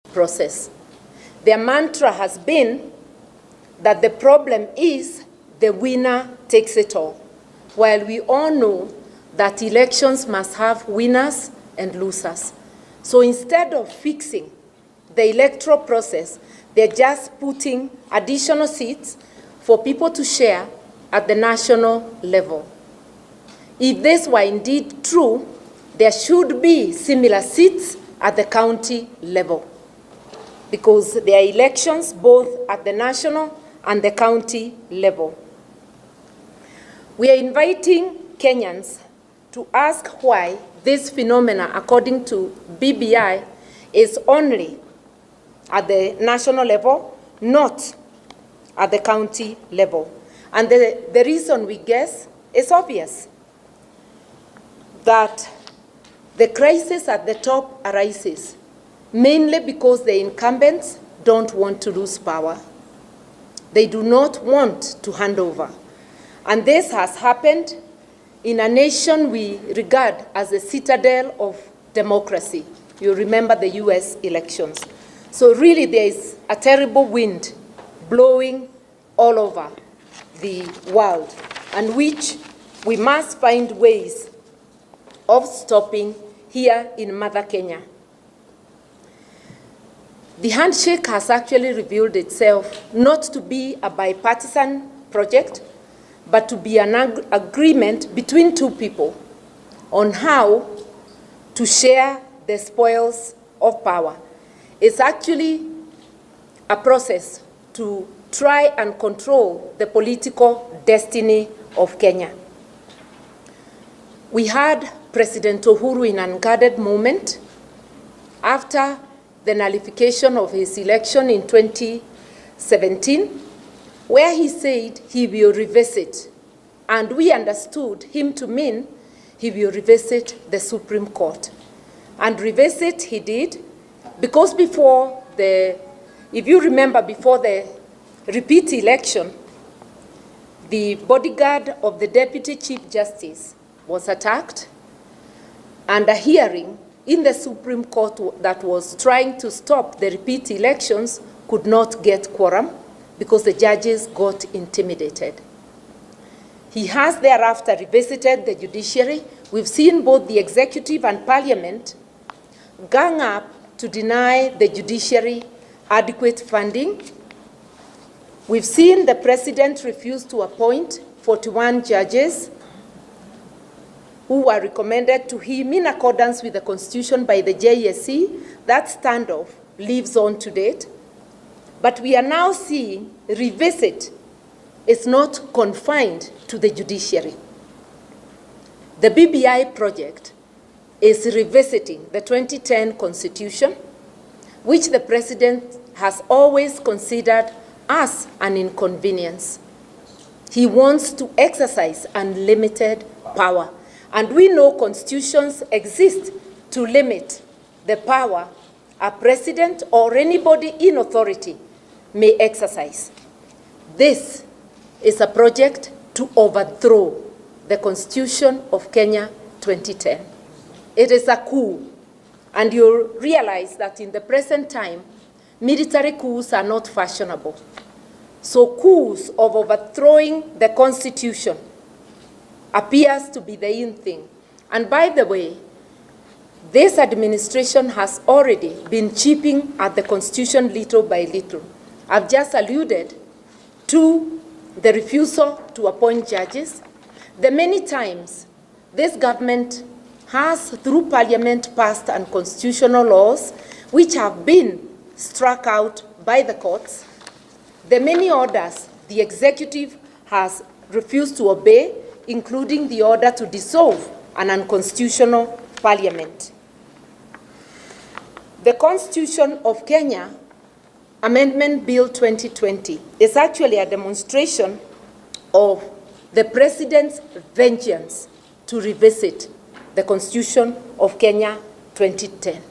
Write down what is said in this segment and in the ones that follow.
process. Their mantra has been that the problem is the winner takes it all, while we all know that elections must have winners and losers. So instead of fixing the electoral process, they're just putting additional seats for people to share at the national level. If this were indeed true, there should be similar seats at the county level, because there are elections both at the national and the county level. We are inviting Kenyans to ask why this phenomena, according to BBI, is only at the national level, not at the county level. And the reason, we guess, is obvious, that the crisis at the top arises mainly because the incumbents don't want to lose power. They do not want to hand over. And this has happened in a nation we regard as the citadel of democracy. You remember the US elections. So really there is a terrible wind blowing all over the world, and which we must find ways of stopping here in Mother Kenya. The handshake has actually revealed itself not to be a bipartisan project, but to be an agreement between two people on how to share the spoils of power. It's actually a process to try and control the political destiny of Kenya. We had President Uhuru in an unguarded moment after the nullification of his election in 2017, where he said he will revisit, and we understood him to mean he will revisit the Supreme Court. And revisit he did, because before if you remember, before the repeat election, the bodyguard of the Deputy Chief Justice was attacked, and a hearing in the Supreme Court that was trying to stop the repeat elections could not get quorum because the judges got intimidated. He has thereafter revisited the judiciary. We've seen both the executive and parliament gang up to deny the judiciary adequate funding. We've seen the president refuse to appoint 41 judges who were recommended to him in accordance with the Constitution by the JSC. That standoff lives on to date. But we are now seeing revisit is not confined to the judiciary. The BBI project is revisiting the 2010 Constitution, which the president has always considered as an inconvenience. He wants to exercise unlimited power. And we know constitutions exist to limit the power a president or anybody in authority may exercise. This is a project to overthrow the Constitution of Kenya 2010. It is a coup, and you'll realize that in the present time, military coups are not fashionable. So coups of overthrowing the Constitution appears to be the in thing. And by the way, this administration has already been chipping at the Constitution little by little. I've just alluded to the refusal to appoint judges. The many times this government has, through parliament, passed unconstitutional laws which have been struck out by the courts. The many orders the executive has refused to obey, including the order to dissolve an unconstitutional parliament. The Constitution of Kenya Amendment Bill 2020 is actually a demonstration of the president's vengeance to revisit the Constitution of Kenya 2010.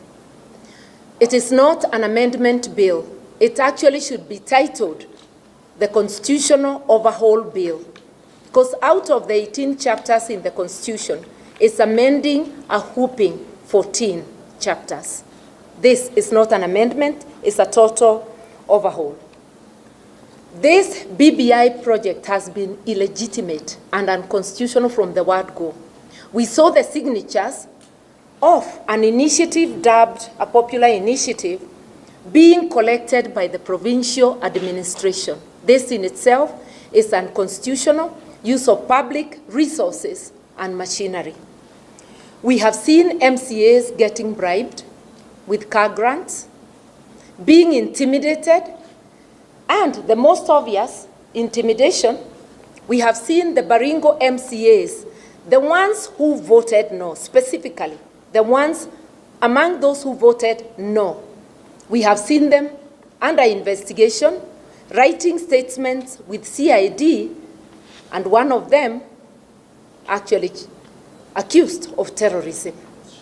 It is not an amendment bill. It actually should be titled the Constitutional Overhaul Bill, because out of the 18 chapters in the Constitution, it's amending a whopping 14 chapters. This is not an amendment, it's a total overhaul. This BBI project has been illegitimate and unconstitutional from the word go. We saw the signatures of an initiative dubbed a popular initiative being collected by the provincial administration. This in itself is unconstitutional use of public resources and machinery. We have seen MCAs getting bribed with car grants, being intimidated, and the most obvious intimidation, we have seen the Baringo MCAs, the ones who voted no, specifically, the ones among those who voted no. We have seen them under investigation, writing statements with CID, and one of them actually accused of terrorism.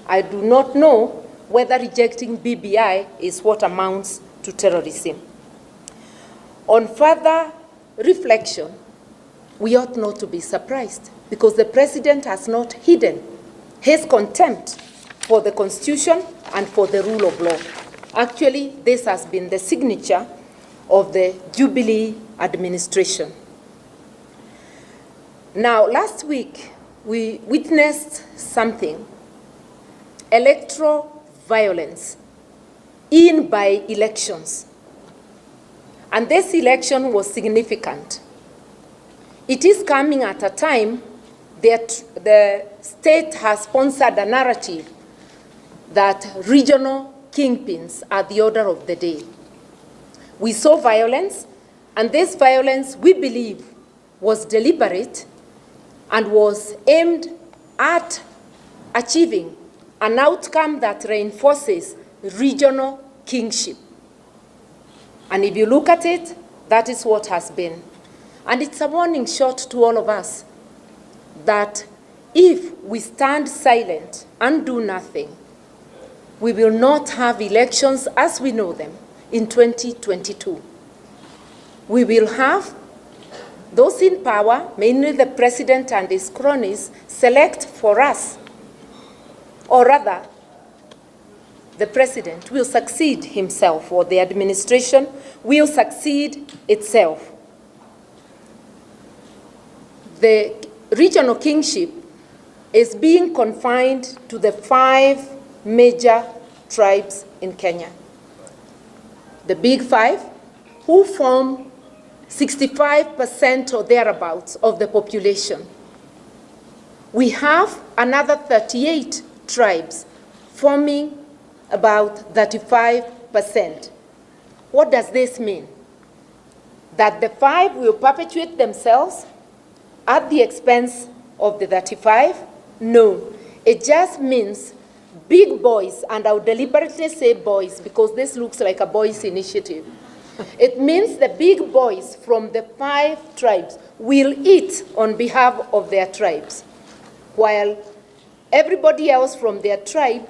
I do not know whether rejecting BBI is what amounts to terrorism. On further reflection, we ought not to be surprised because the president has not hidden his contempt for the Constitution and for the rule of law. Actually, this has been the signature of the Jubilee administration. Now, last week, we witnessed something, electoral violence in by-elections. And this election was significant. It is coming at a time that the state has sponsored a narrative that regional kingpins are the order of the day. We saw violence, and this violence, we believe, was deliberate and was aimed at achieving an outcome that reinforces regional kingship. And if you look at it, that is what has been. And it's a warning shot to all of us that if we stand silent and do nothing, we will not have elections as we know them in 2022. We will have those in power, mainly the president and his cronies, select for us, or rather, the president will succeed himself, or the administration will succeed itself. The regional kingship is being confined to the 5 major tribes in Kenya. The big 5, who form 65% or thereabouts of the population. We have another 38 tribes forming about 35%. What does this mean? That the 5 will perpetuate themselves at the expense of the 35? No. It just means big boys, and I'll deliberately say boys because this looks like a boys' initiative. It means the big boys from the 5 tribes will eat on behalf of their tribes, while everybody else from their tribe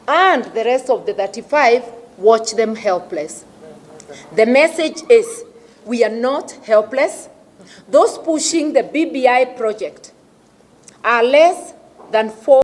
and the rest of the 35 watch them helpless. The message is, we are not helpless. Those pushing the BBI project are less than 4